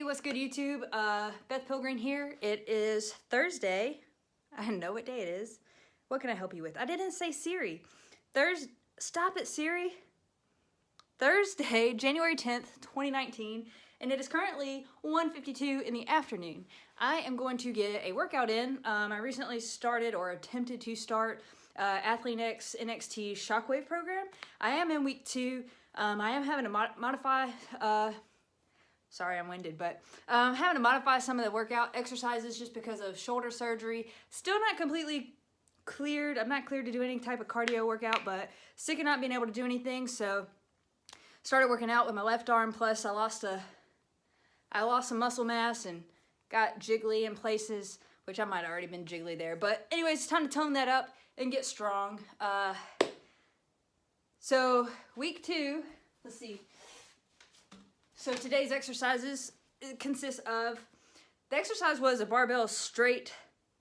What's good, YouTube? Beth Pilgrim here. It is Thursday. I know what day it is. What can I help you with? I didn't say Siri. Stop it, Siri. Thursday, January 10th, 2019, and it is currently 1:52 in the afternoon. I am going to get a workout in. I recently started or attempted to start Athlean-X Shockwave Program. I am in week 2. I am having to modify sorry, I'm winded, but having to modify some of the workout exercises just because of shoulder surgery. Still not completely cleared. I'm not cleared to do any type of cardio workout, but sick of not being able to do anything. So started working out with my left arm. Plus, I lost some muscle mass and got jiggly in places, which I might have already been jiggly there. But anyways, it's time to tone that up and get strong. So week 2, let's see. So today's exercises consist of, the exercise was a barbell straight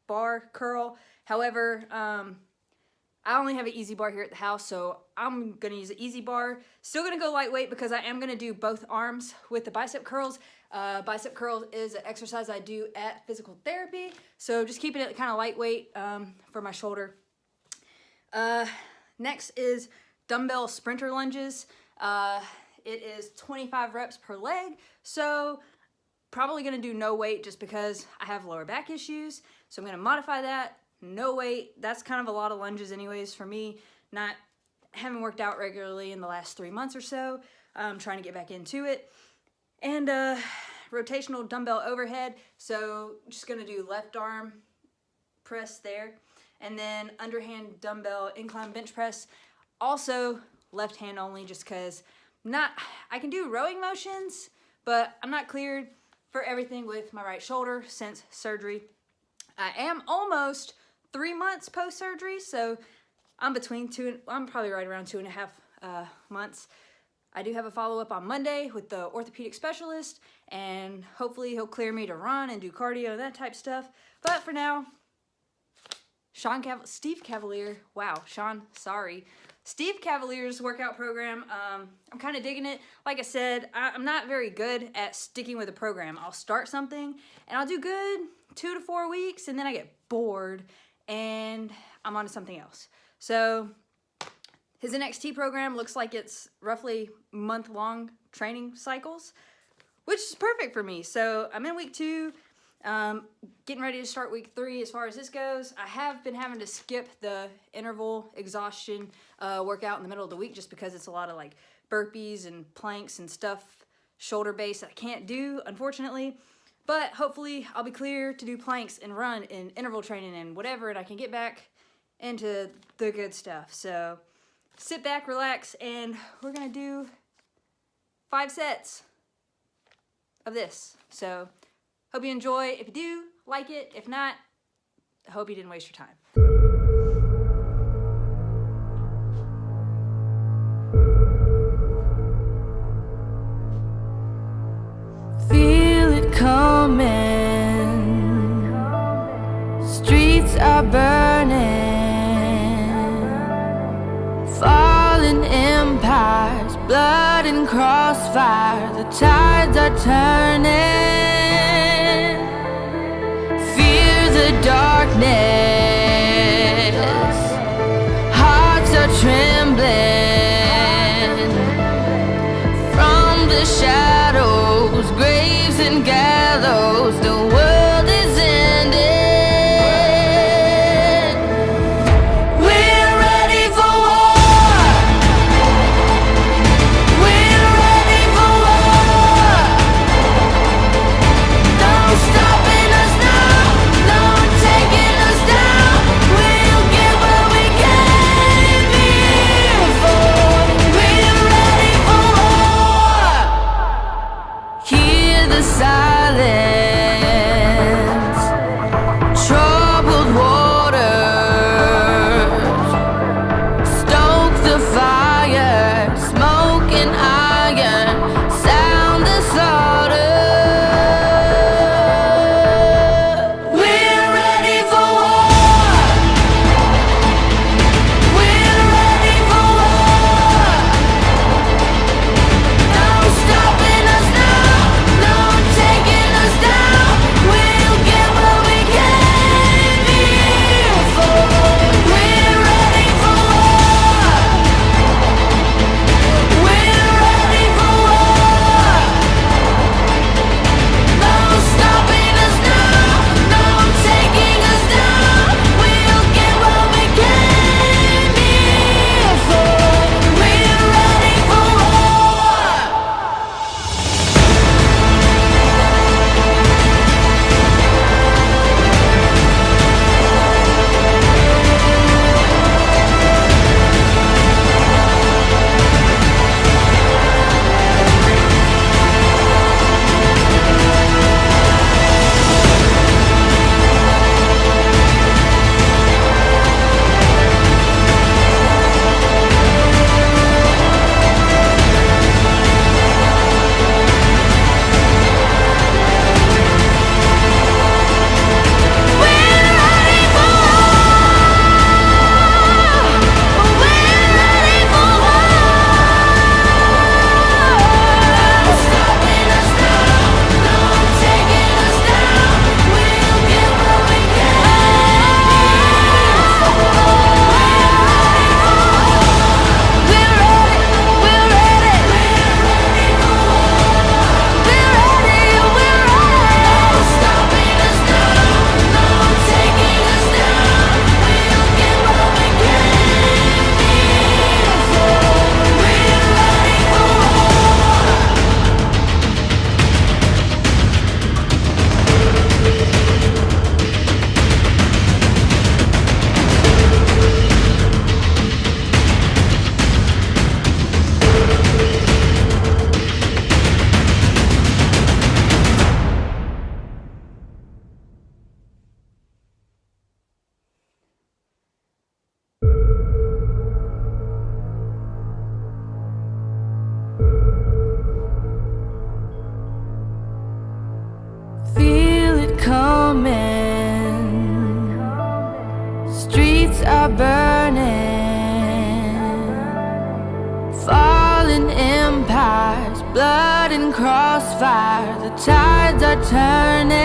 bar curl. However, I only have an easy bar here at the house, so I'm gonna use an easy bar. Still gonna go lightweight because I am gonna do both arms with the bicep curls. Bicep curls is an exercise I do at physical therapy, so just keeping it kind of lightweight for my shoulder. Next is dumbbell sprinter lunges. It is 25 reps per leg, so probably gonna do no weight just because I have lower back issues. So I'm gonna modify that, no weight. That's kind of a lot of lunges anyways for me. Haven't worked out regularly in the last 3 months or so. I'm trying to get back into it. And rotational dumbbell overhead. So just gonna do left arm press there. And then underhand dumbbell incline bench press. Also left hand only just because I can do rowing motions, but I'm not cleared for everything with my right shoulder since surgery. I am almost 3 months post-surgery, so I'm probably right around 2.5 months. I do have a follow-up on Monday with the orthopedic specialist, and hopefully he'll clear me to run and do cardio and that type stuff. But for now, Steve Cavalier's workout program. I'm kind of digging it. Like I said, I'm not very good at sticking with a program. I'll start something and I'll do good 2 to 4 weeks, and then I get bored and I'm on to something else. So his NXT program looks like it's roughly month-long training cycles, which is perfect for me. So I'm in week 2. Getting ready to start week 3 as far as this goes. I have been having to skip the interval exhaustion workout in the middle of the week just because it's a lot of like burpees and planks and stuff, shoulder base that I can't do, unfortunately. But hopefully I'll be clear to do planks and run and interval training and whatever, and I can get back into the good stuff. So sit back, relax, and we're gonna do 5 sets of this. So hope you enjoy. If you do, like it. If not, I hope you didn't waste your time. Feel it coming. Streets are burning. Falling empires, blood and crossfire. The tides are turning. Darkness, hearts are trembling from the shadows, graves and gallows. The world is ending. We're ready for war. We're ready for war. Don't stop us now. Taking us down, we'll get what we came here for. We're ready for war. Hear the silence. Taking coming, streets are burning, falling empires, blood and crossfire, the tides are turning.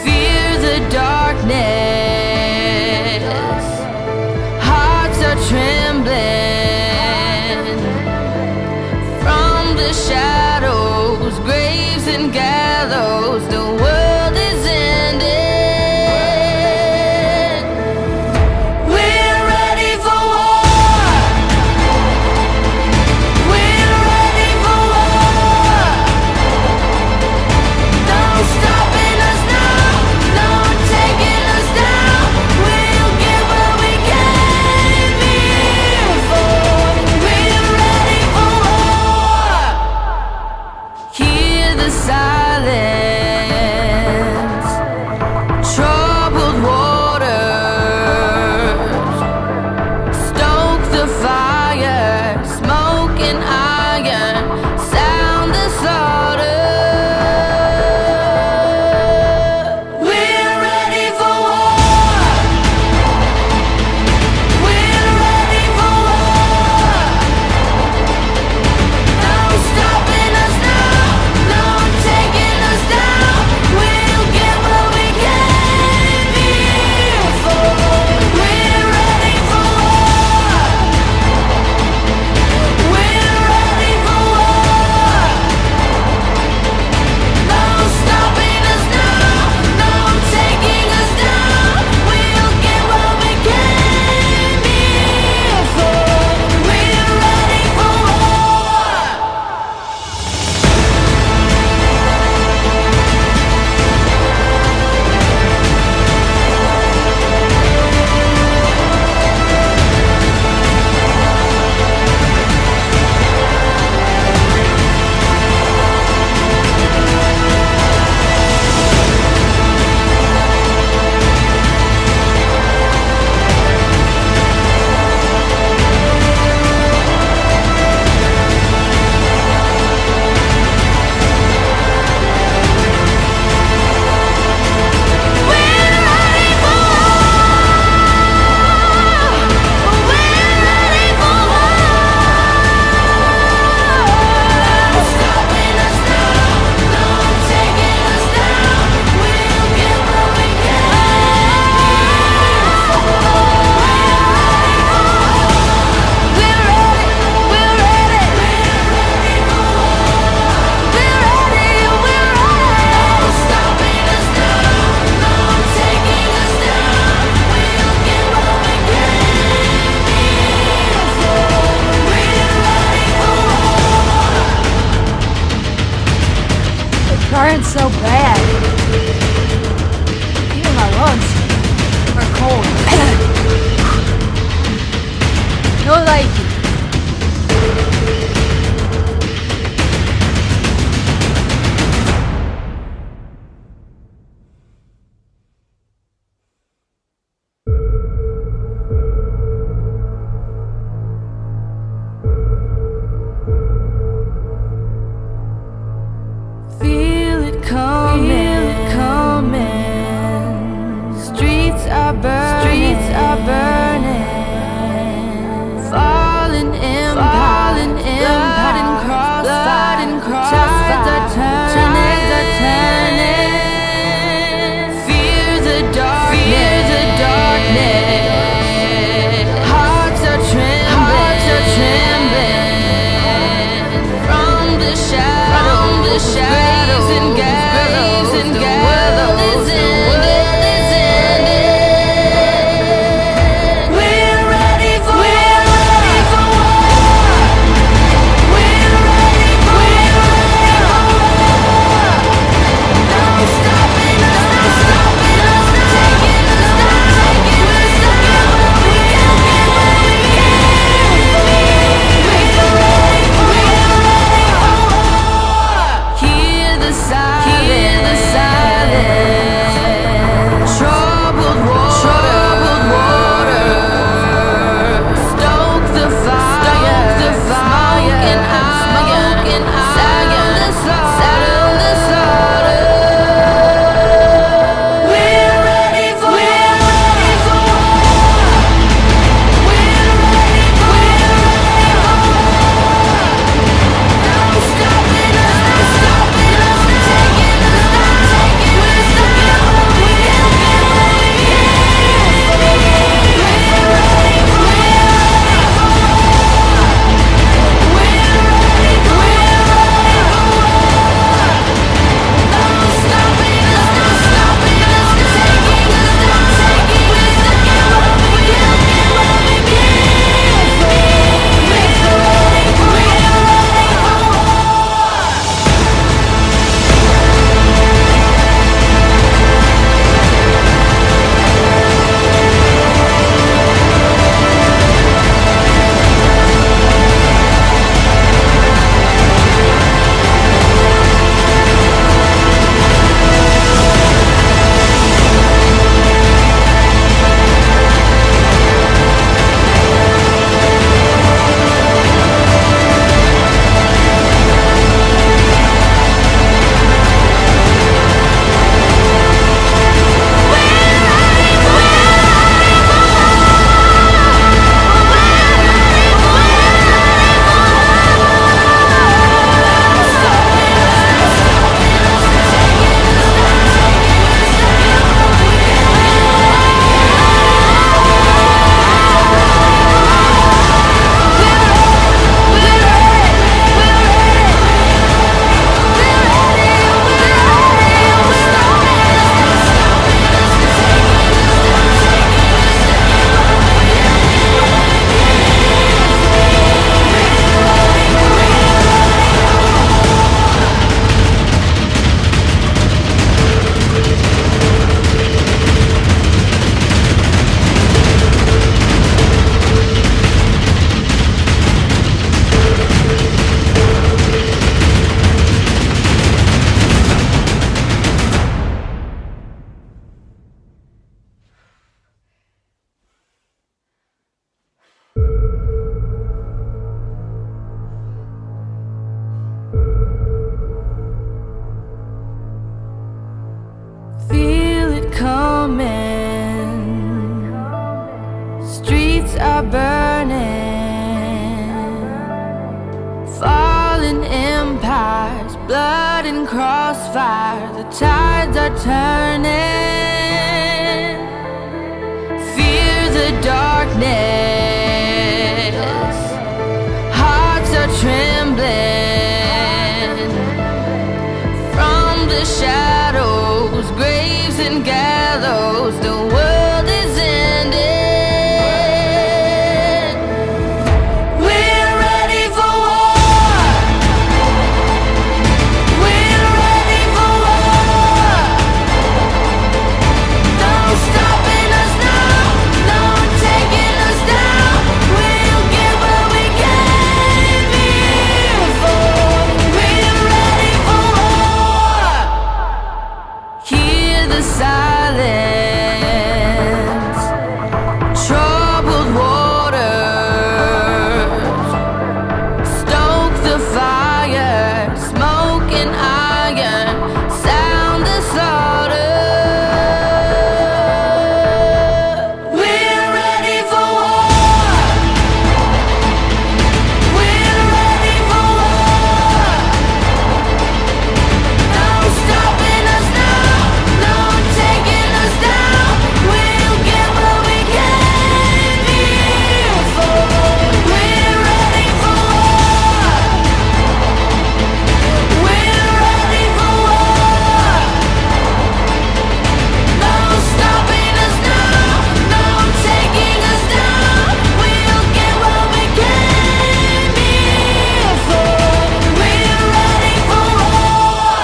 Fear the darkness, hearts are trembling. From the shadows, graves and gallows, the world is ending. We're ready for war. We're ready for war. No stopping us now, no taking us down. We'll get what we came here for. We're ready for war. Hear the silence, troubled waters, stoke the fire, smoke and iron, sound the slaughter. We're ready for war. We're ready for war. No stopping us now, no taking us down. We'll get what we came here for. We're ready for war. We're ready for war. No stopping us now, no taking us down. We'll get what we came here for. We're ready for war. Burns so bad. Even my lungs are cold. No like Feel it coming, streets are burning, falling blood and crossfire, the tides are turning. Fear the darkness, hearts are trembling. From the shadows, graves and gallows, the world is ending. We're ready for war. We're ready for war. No stopping us now, no taking us down. We'll get what we came here for. We're ready for war. Hear the silence, troubled waters, stoke the fire, smoke and iron, sound the slaughter. We're ready for war. We're ready for war. No stopping us now, no taking us down. We'll get what we came here for. We're ready for war. We're ready for war. No stopping us now, no taking us down. We'll get what we came here for. We're ready for war.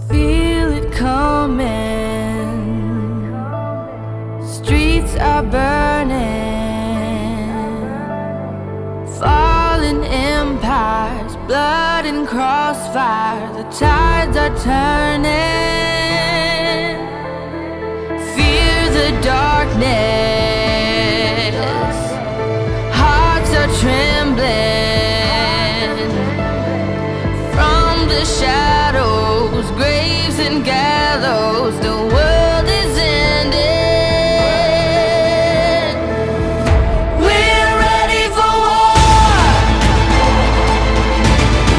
Feel it coming. Streets are burning. Fallen empires, blood and crossfire, the tides are turning. Fear the darkness, hearts are trembling. From the shadows, graves and gallows, the world is ending. We're ready for war.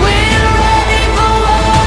We're ready for war.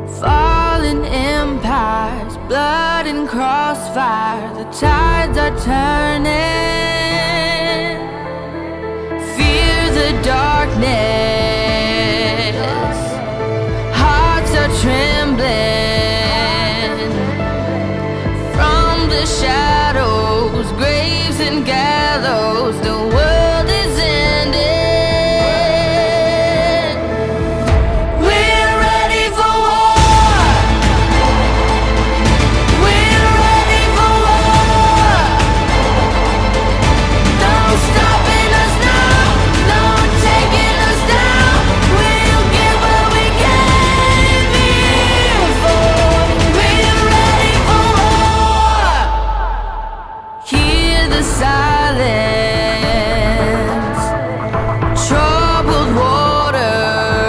Falling empires, blood and crossfire, the tides are turning. Fear the darkness, hearts are trembling. From the shadows, graves and gallows, the world is ending. We're ready for war. We're ready for war. No stopping us now, no taking us down. We'll get what we came here for. We're ready for war. Hear the silence, troubled waters,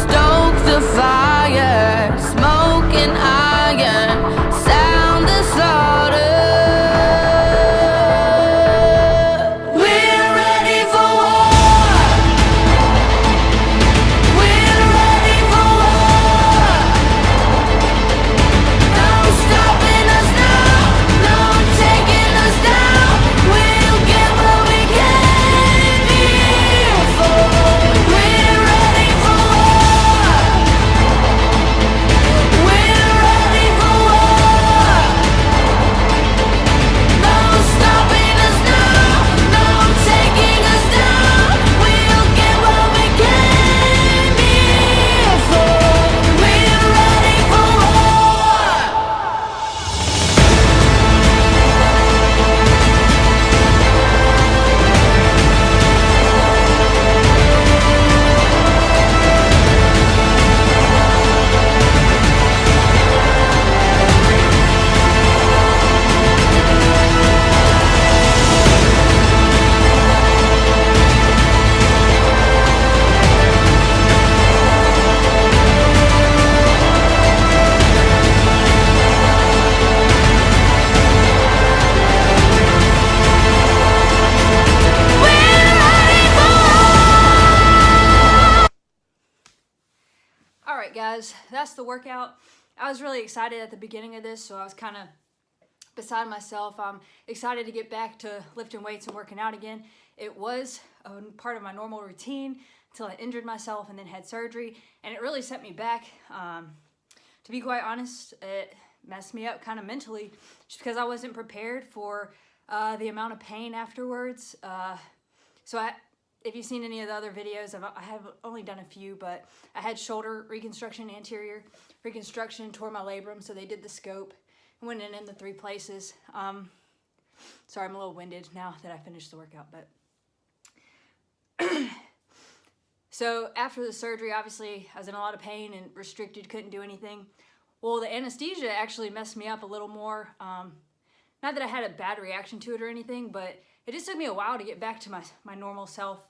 stoke the fire, smoke and iron, sound the slaughter. We're ready for war. We're ready for war. No stopping us now, no taking us down. We'll get what we came here for. We're ready for war. We're ready for war. No stopping us now, no taking us down. We'll get what we came here for. We're ready for war. All right, guys, that's the workout. I was really excited at the beginning of this, so I was kind of beside myself. I'm excited to get back to lifting weights and working out again. It was a part of my normal routine until I injured myself and then had surgery, and it really set me back. To be quite honest, it messed me up kind of mentally just because I wasn't prepared for the amount of pain afterwards. If you've seen any of the other videos, I have only done a few, but I had shoulder reconstruction, anterior reconstruction, tore my labrum, so they did the scope and went in the 3 places. Sorry, I'm a little winded now that I finished the workout, but so after the surgery, obviously, I was in a lot of pain and restricted, couldn't do anything. Well, the anesthesia actually messed me up a little more. Not that I had a bad reaction to it or anything, but it just took me a while to get back to my normal self.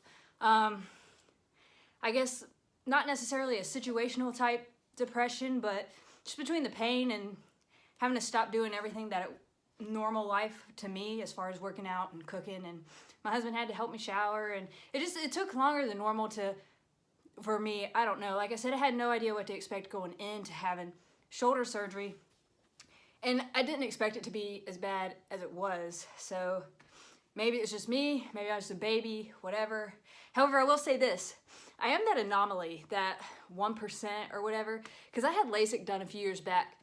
I guess not necessarily a situational type depression, but just between the pain and having to stop doing everything that normal life to me as far as working out and cooking, and my husband had to help me shower, and it took longer than normal for me. I don't know. Like I said, I had no idea what to expect going into having shoulder surgery, and I didn't expect it to be as bad as it was. So maybe it's just me, maybe I was a baby, whatever. However, I will say this. I am that anomaly, that 1% or whatever, because I had LASIK done a few years back.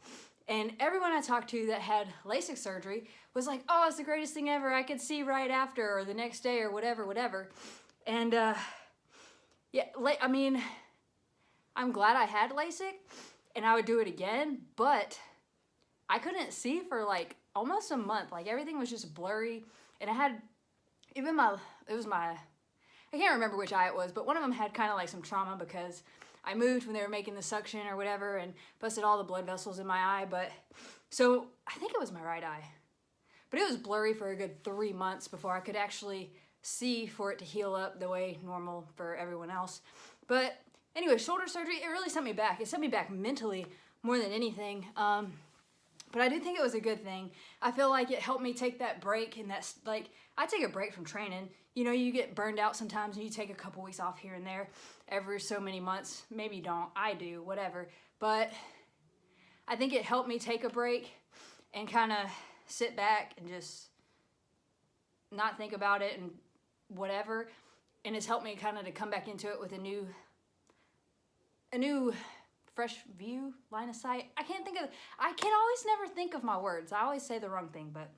And everyone I talked to that had LASIK surgery was like, oh, it's the greatest thing ever. I could see right after or the next day or whatever. And yeah, I mean, I'm glad I had LASIK and I would do it again, but I couldn't see for like almost a month. Like everything was just blurry. And I had, I can't remember which eye it was, but one of them had kind of like some trauma because I moved when they were making the suction or whatever and busted all the blood vessels in my eye. But so I think it was my right eye, but it was blurry for a good 3 months before I could actually see for it to heal up the way normal for everyone else. But anyway, shoulder surgery, it really sent me back. It sent me back mentally more than anything. But I do think it was a good thing. I feel like it helped me take that break, and that's like, I take a break from training. you know, you get burned out sometimes and you take a couple weeks off here and there every so many months. Maybe you don't, I do, whatever. But I think it helped me take a break and kind of sit back and just not think about it and whatever. And it's helped me kind of to come back into it with a new fresh view, line of sight. I can always never think of my words. I always say the wrong thing, but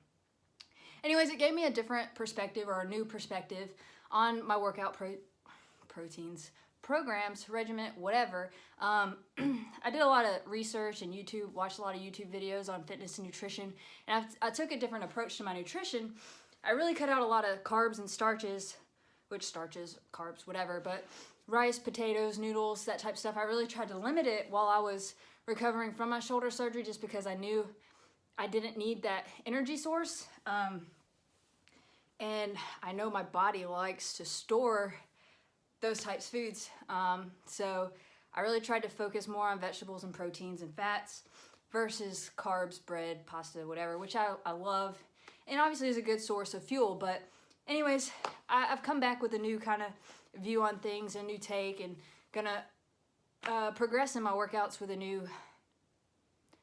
anyways, it gave me a different perspective, or a new perspective on my workout proteins, programs, regimen, whatever. I did a lot of research and watched a lot of YouTube videos on fitness and nutrition, and I took a different approach to my nutrition. I really cut out a lot of carbs and starches, carbs, whatever, but rice, potatoes, noodles, that type of stuff. I really tried to limit it while I was recovering from my shoulder surgery, just because I knew I didn't need that energy source. And I know my body likes to store those types of foods. So I really tried to focus more on vegetables and proteins and fats versus carbs, bread, pasta, whatever, which I love. And obviously is a good source of fuel. But anyways, I've come back with a new kind of view on things, a new take, and gonna progress in my workouts with a new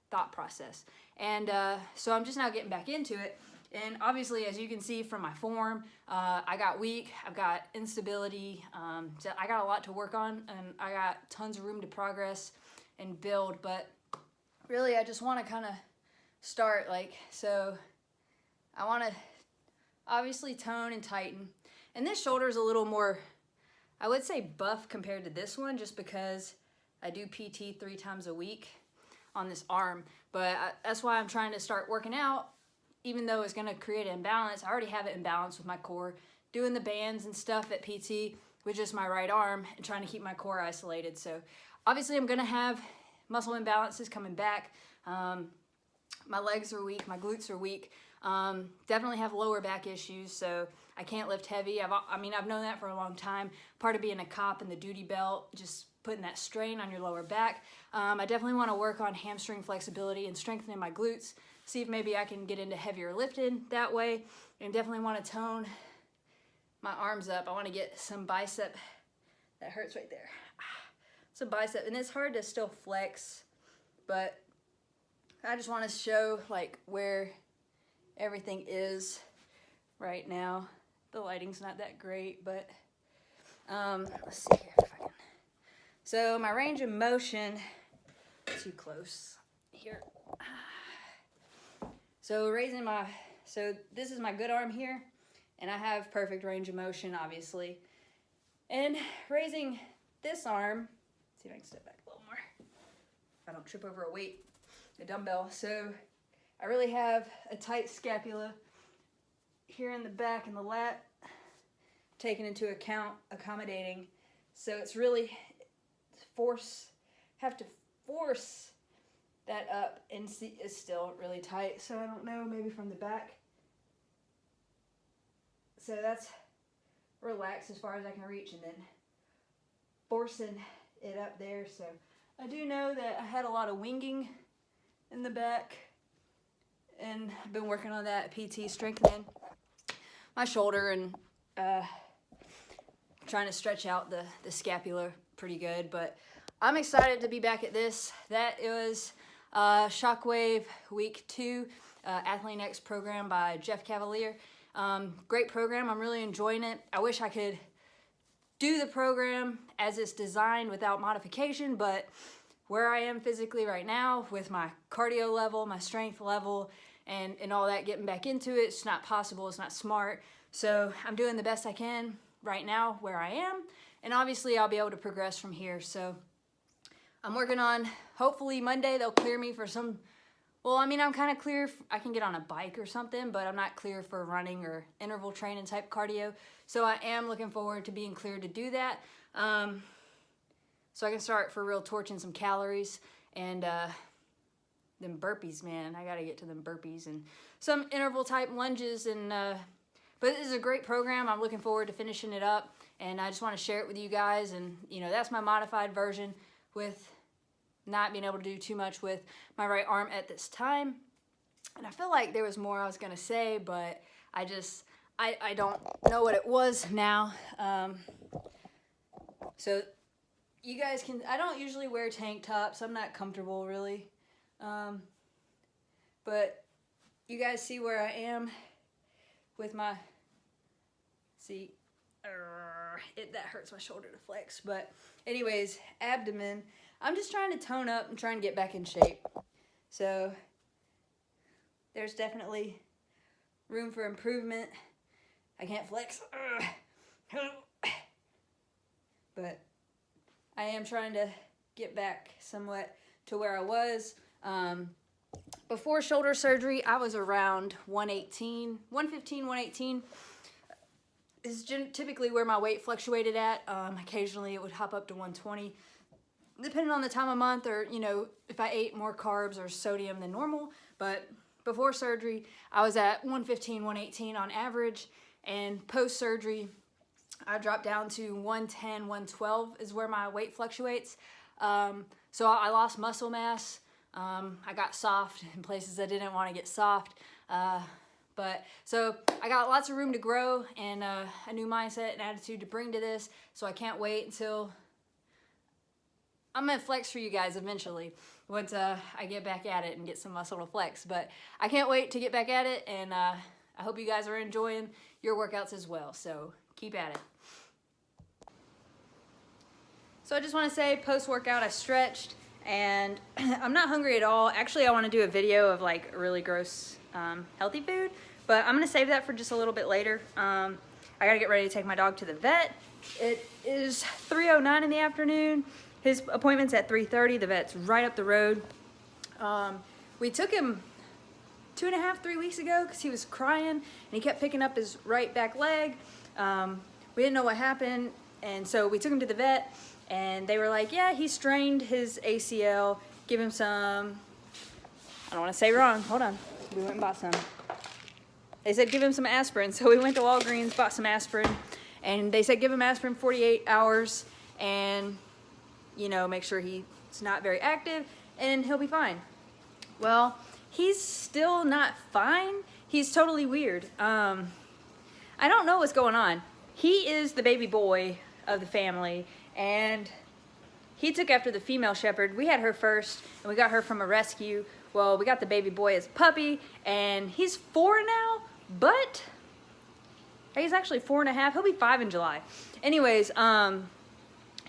thought process. And so I'm just now getting back into it. And obviously, as you can see from my form, I got weak, I've got instability, so I got a lot to work on, and I got tons of room to progress and build. But really, I just want to kind of start, so I want to obviously tone and tighten. And this shoulder is a little more, I would say, buff compared to this one, just because I do PT 3 times a week on this arm. But that's why I'm trying to start working out, even though it's going to create an imbalance. I already have it in balance with my core, doing the bands and stuff at PT with just my right arm and trying to keep my core isolated. So obviously I'm going to have muscle imbalances coming back. My legs are weak, my glutes are weak. Definitely have lower back issues, so I can't lift heavy. I've known that for a long time. Part of being a cop and the duty belt, just putting that strain on your lower back. I definitely want to work on hamstring flexibility and strengthening my glutes. See if maybe I can get into heavier lifting that way. And definitely want to tone my arms up. I want to get some bicep. That hurts right there. Some bicep. And it's hard to still flex, but I just want to show where everything is right now. The lighting's not that great, but let's see here if I can. So my range of motion, too close here. So this is my good arm here, and I have perfect range of motion, obviously. And raising this arm, let's see if I can step back a little more, if I don't trip over a weight, a dumbbell. So I really have a tight scapula here in the back and the lat, taken into account, accommodating. So it's really have to force that up, and see, it's still really tight. So I don't know, maybe from the back. So that's relaxed as far as I can reach, and then forcing it up there. So I do know that I had a lot of winging in the back, and I've been working on that PT, strengthening my shoulder and trying to stretch out the scapula pretty good. But I'm excited to be back at this. That was Shockwave Week 2, Athlean-X program by Jeff Cavalier. Great program. I'm really enjoying it. I wish I could do the program as it's designed without modification, but where I am physically right now with my cardio level, my strength level, and all that, getting back into it, it's not possible, it's not smart. So I'm doing the best I can right now where I am, and obviously I'll be able to progress from here. So I'm working on, hopefully Monday they'll clear me for some, well, I'm kind of clear, I can get on a bike or something, but I'm not clear for running or interval training type cardio. So I am looking forward to being cleared to do that. So I can start for real torching some calories, and them burpees, man. I gotta get to them burpees and some interval type lunges. And but this is a great program. I'm looking forward to finishing it up, and I just want to share it with you guys. And that's my modified version, with not being able to do too much with my right arm at this time. And I feel like there was more I was gonna say, but I don't know what it was now. So you guys can, I don't usually wear tank tops. I'm not comfortable really. But you guys see where I am with my, see, that hurts my shoulder to flex. But anyways, abdomen, I'm just trying to tone up and trying to get back in shape. So there's definitely room for improvement. I can't flex, but I am trying to get back somewhat to where I was. Before shoulder surgery, I was around 115, 118 is typically where my weight fluctuated at. Occasionally it would hop up to 120, depending on the time of month, or, you know, if I ate more carbs or sodium than normal. But before surgery, I was at 115, 118 on average, and post-surgery, I dropped down to 110, 112 is where my weight fluctuates. So I lost muscle mass. I got soft in places I didn't want to get soft. But so I got lots of room to grow and a new mindset and attitude to bring to this. So I can't wait until I'm gonna flex for you guys eventually once I get back at it and get some muscle to flex. But I can't wait to get back at it, and I hope you guys are enjoying your workouts as well. So keep at it. So I just want to say, post-workout I stretched and I'm not hungry at all. Actually, I want to do a video of like really gross healthy food, but I'm gonna save that for just a little bit later. I gotta get ready to take my dog to the vet. It is 3:09 in the afternoon. His appointment's at 3:30. The vet's right up the road. We took him 2.5, 3 weeks ago because he was crying and he kept picking up his right back leg. We didn't know what happened, and so we took him to the vet, and they were like, yeah, he strained his ACL. Give him some, I don't want to say wrong, hold on. We went and bought some. They said give him some aspirin. So we went to Walgreens, bought some aspirin, and they said give him aspirin 48 hours and, you know, make sure he's not very active and he'll be fine. Well, he's still not fine. He's totally weird. I don't know what's going on. He is the baby boy of the family, and he took after the female shepherd. We had her first, and we got her from a rescue. Well, we got the baby boy as a puppy, and he's 4 now, but he's actually 4.5. He'll be 5 in July. Anyways,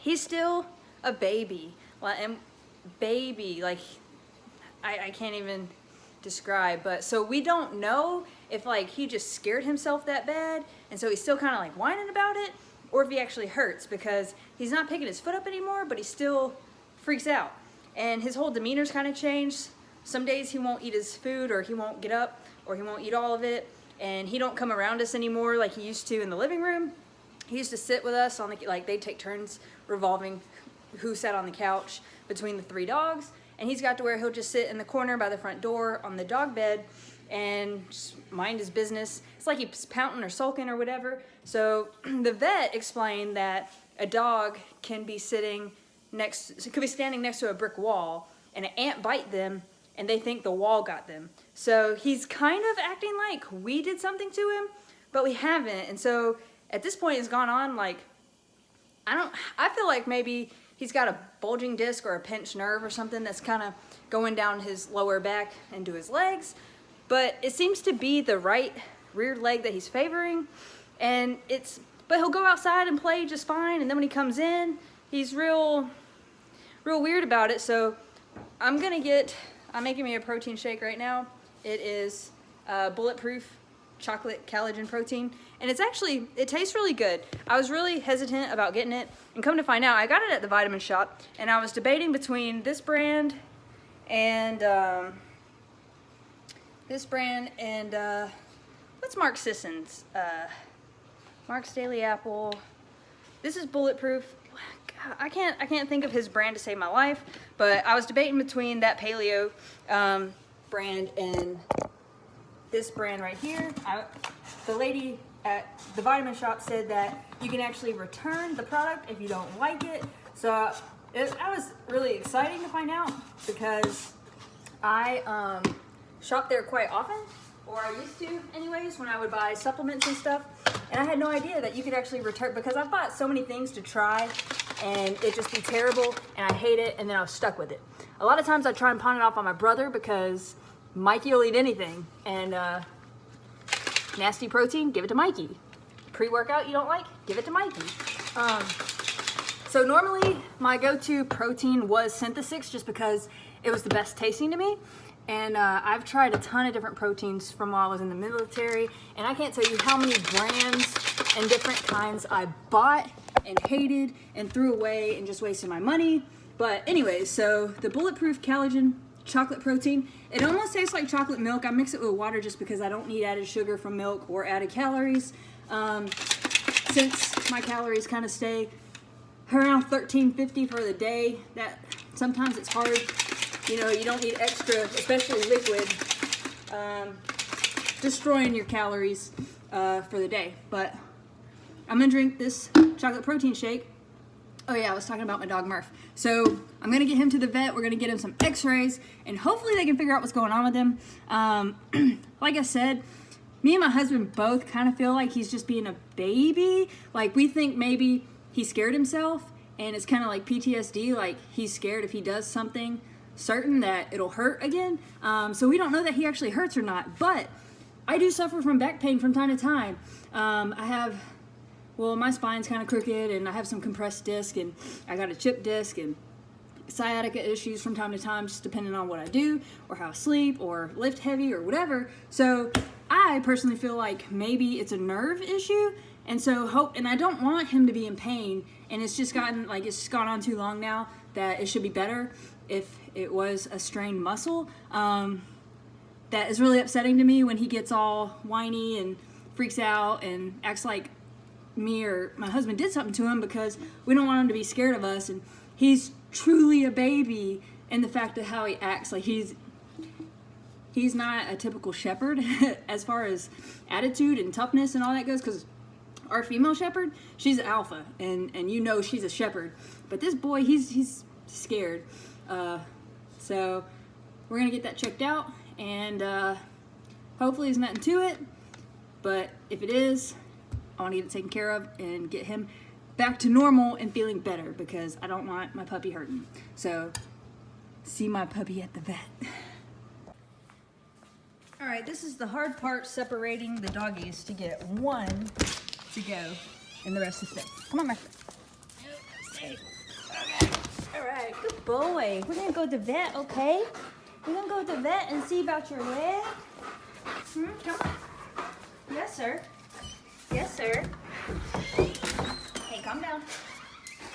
he's still a baby. Well, and baby, like, I can't even describe. But so we don't know if like he just scared himself that bad, and so he's still kind of like whining about it, or if he actually hurts, because he's not picking his foot up anymore, but he still freaks out. And his whole demeanor's kind of changed. Some days he won't eat his food, or he won't get up, or he won't eat all of it, and he don't come around us anymore like he used to in the living room. He used to sit with us on the, like, they'd take turns revolving who sat on the couch between the 3 dogs, and he's got to where he'll just sit in the corner by the front door on the dog bed and just mind his business. It's like he's pouting or sulking or whatever. So the vet explained that a dog can be standing next to a brick wall, and an ant bite them, and they think the wall got them. So he's kind of acting like we did something to him, but we haven't. And so at this point, it's gone on like, I feel like maybe he's got a bulging disc or a pinched nerve or something that's kind of going down his lower back into his legs. But it seems to be the right rear leg that he's favoring, and but he'll go outside and play just fine, and then when he comes in, he's real weird about it. So I'm making me a protein shake right now. It is bulletproof chocolate collagen protein, and it tastes really good. I was really hesitant about getting it, and come to find out, I got it at the vitamin shop, and I was debating between this brand and what's Mark Sisson's? Mark's Daily Apple. This is bulletproof. God, I can't think of his brand to save my life, but I was debating between that paleo brand and this brand right here. The lady at the vitamin shop said that you can actually return the product if you don't like it. So that was really exciting to find out, because I shop there quite often, or I used to anyways, when I would buy supplements and stuff. And I had no idea that you could actually return, because I've bought so many things to try and it just be terrible and I hate it, and then I was stuck with it. A lot of times I try and pawn it off on my brother because Mikey will eat anything, and nasty protein, give it to Mikey. Pre-workout you don't like, give it to Mikey. So normally my go-to protein was Synthesix, just because it was the best tasting to me. And I've tried a ton of different proteins from while I was in the military, and I can't tell you how many brands and different kinds I bought and hated and threw away and just wasted my money. But anyways, so the Bulletproof Collagen chocolate protein, it almost tastes like chocolate milk. I mix it with water just because I don't need added sugar from milk or added calories. Since my calories kind of stay around 1350 for the day, that sometimes it's hard. You know, you don't need extra, especially liquid, destroying your calories for the day. But I'm gonna drink this chocolate protein shake. Oh yeah, I was talking about my dog Murph. So I'm gonna get him to the vet. We're gonna get him some x-rays, and hopefully they can figure out what's going on with him. Like I said, me and my husband both kind of feel like he's just being a baby. Like, we think maybe he scared himself, and it's kind of like PTSD, like he's scared if he does something certain that it'll hurt again. So we don't know that he actually hurts or not, but I do suffer from back pain from time to time. I have, well, my spine's kind of crooked, and I have some compressed disc, and I got a chip disc, and sciatica issues from time to time, just depending on what I do or how I sleep or lift heavy or whatever. So I personally feel like maybe it's a nerve issue, and so and I don't want him to be in pain, and it's just gone on too long now that it should be better if it was a strained muscle. That is really upsetting to me when he gets all whiny and freaks out and acts like me or my husband did something to him, because we don't want him to be scared of us. And he's truly a baby in the fact of how he acts. Like, he's not a typical shepherd as far as attitude and toughness and all that goes, because our female shepherd, she's alpha, and you know she's a shepherd. But this boy, he's scared. So we're gonna get that checked out, and hopefully there's nothing to it, but if it is, I want to get it taken care of and get him back to normal and feeling better, because I don't want my puppy hurting. So see my puppy at the vet. All right, this is the hard part, separating the doggies to get one to go and the rest to stay. Come on, Murphy. Okay. All right, good boy. We're gonna go to the vet, okay? We're gonna go to the vet and see about your leg. Come on. Yes, sir. Yes, sir. Hey, calm down.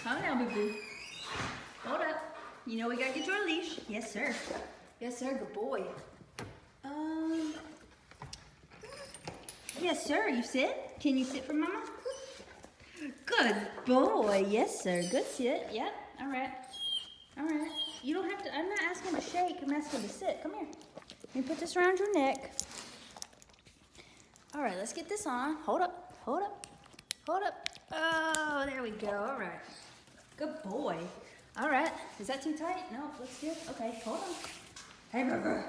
Calm down, boo-boo. Hold up. You know we gotta get you on a leash. Yes, sir. Yes, sir. Good boy. Yes, sir. You sit? Can you sit for mama? Good boy. Yes, sir. Good sit. Yep. All right. All right. You don't have to. I'm not asking to shake. I'm asking to sit. Come here. Let me put this around your neck. All right. Let's get this on. Hold up. Hold up. Hold up. Oh, there we go. All right. Good boy. All right. Is that too tight? No. Looks good. Okay. Hold on. Hey, brother.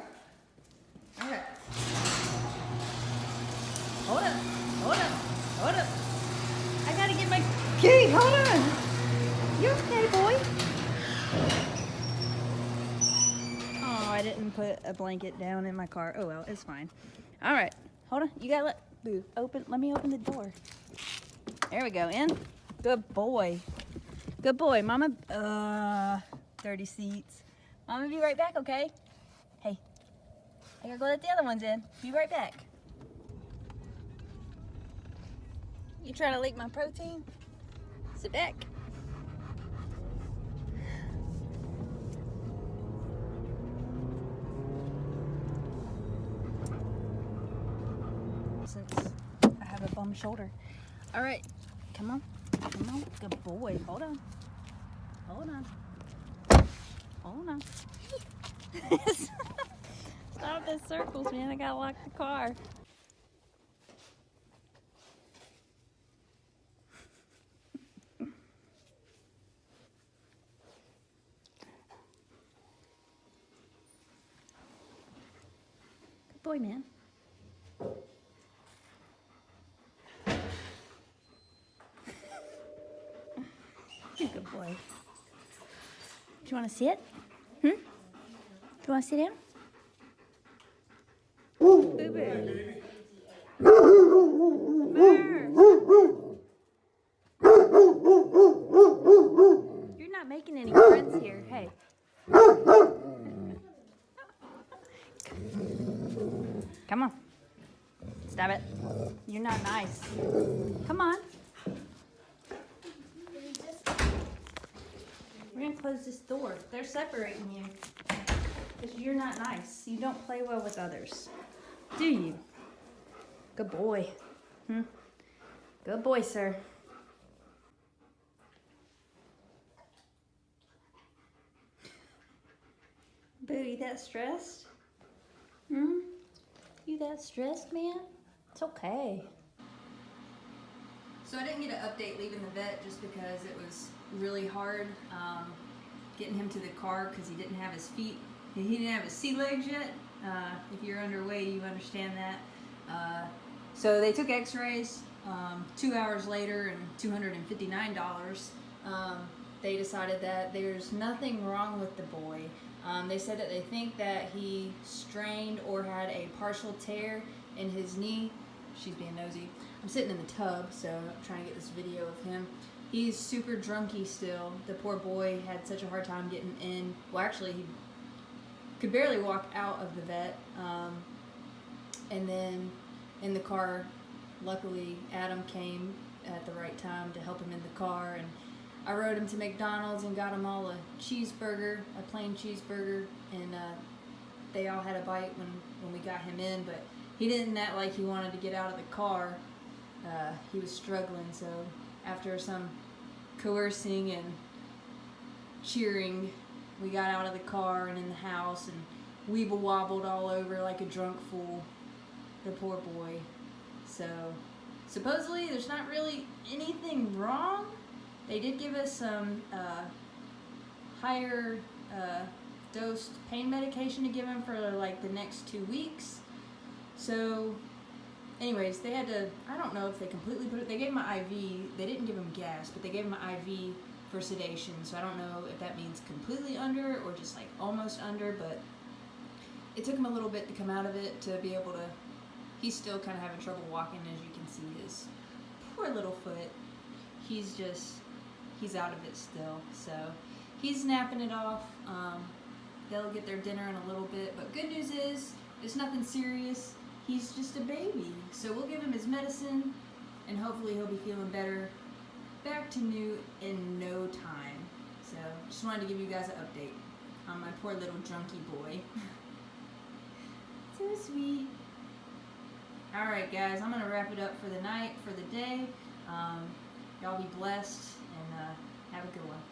All right. Hold up. Hold up. Hold up. I gotta get my key. Hold on. You okay, boy? Oh, I didn't put a blanket down in my car. Oh well, it's fine. All right. Hold on. You gotta let me open the door. There we go. In. Good boy. Good boy. Mama. Dirty seats. Mama, be right back, okay? Hey. I gotta go let the other ones in. Be right back. You trying to lick my protein? Sit back. Since I have a bum shoulder. All right, come on, come on, good boy. Hold on, hold on, hold on. Stop the circles, man. I gotta lock the car. Good boy, man. You're a good boy. Do you want to see it? Do you want to sit down? Boo-boo. You're not making any friends here. Hey. Come on. Stop it. You're not nice. Come on. We're going to close this door. They're separating you. Because you're not nice. You don't play well with others. Do you? Good boy. Good boy, sir. Boo, you that stressed? You that stressed, man? It's okay. So I didn't get an update leaving the vet just because it was really hard getting him to the car because he didn't have his feet. He didn't have his sea legs yet. If you're underway, you understand that. So they took x-rays 2 hours later and $259. They decided that there's nothing wrong with the boy. They said that they think that he strained or had a partial tear in his knee. She's being nosy. I'm sitting in the tub, so I'm trying to get this video of him. He's super drunky still. The poor boy had such a hard time getting in. Well, actually, he could barely walk out of the vet. And then in the car, luckily, Adam came at the right time to help him in the car. And I rode him to McDonald's and got him all a cheeseburger, a plain cheeseburger. And they all had a bite when we got him in, but he didn't act like he wanted to get out of the car. He was struggling, so after some coercing and cheering, we got out of the car and in the house and weeble wobbled all over like a drunk fool. The poor boy. So supposedly there's not really anything wrong. They did give us some higher dosed pain medication to give him for like the next 2 weeks. So anyways, they had to, I don't know if they completely put it, they gave him an IV, they didn't give him gas, but they gave him an IV for sedation, so I don't know if that means completely under or just like almost under, but it took him a little bit to come out of it to be able to, he's still kind of having trouble walking, as you can see his poor little foot. He's out of it still, so he's napping it off. They'll get their dinner in a little bit, but good news is, it's nothing serious. He's just a baby, so we'll give him his medicine, and hopefully he'll be feeling better, back to new in no time. So just wanted to give you guys an update on my poor little drunky boy. So sweet. Alright guys, I'm going to wrap it up for the night, for the day. Y'all be blessed, and have a good one.